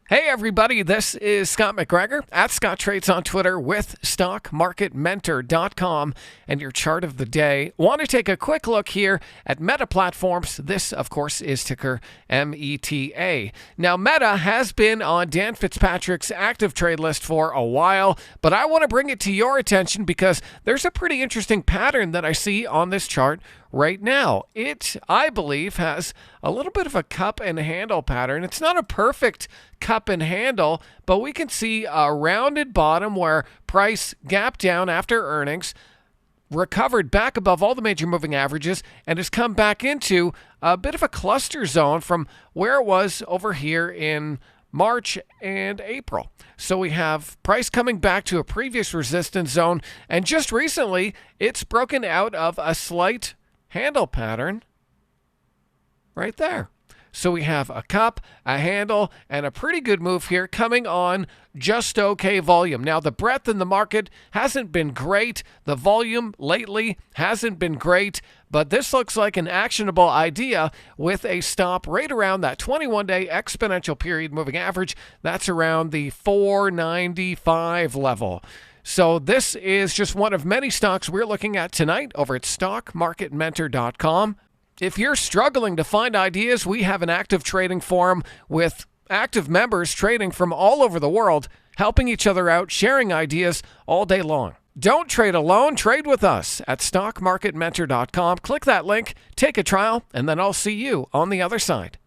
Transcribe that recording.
Hey everybody, this is Scott McGregor at Scott Trades on Twitter with StockMarketMentor.com and your chart of the day. Want to take a quick look here at Meta Platforms. This, of course, is ticker META. Now, Meta has been on Dan Fitzpatrick's active trade list for a while, but I want to bring it to your attention because there's a pretty interesting pattern that I see on this chart right now. It, I believe, has a little bit of a cup and handle pattern. It's not a perfect cup and handle, but we can see a rounded bottom where price gapped down after earnings, recovered back above all the major moving averages, and has come back into a bit of a cluster zone from where it was over here in March and April. So we have price coming back to a previous resistance zone, and just recently it's broken out of a slight handle pattern right there. So we have a cup, a handle, and a pretty good move here coming on just okay volume. Now, the breadth in the market hasn't been great. The volume lately hasn't been great, but this looks like an actionable idea with a stop right around that 21-day exponential period moving average. That's around the 495 level. So this is just one of many stocks we're looking at tonight over at StockMarketMentor.com. If you're struggling to find ideas, we have an active trading forum with active members trading from all over the world, helping each other out, sharing ideas all day long. Don't trade alone. Trade with us at StockMarketMentor.com. Click that link, take a trial, and then I'll see you on the other side.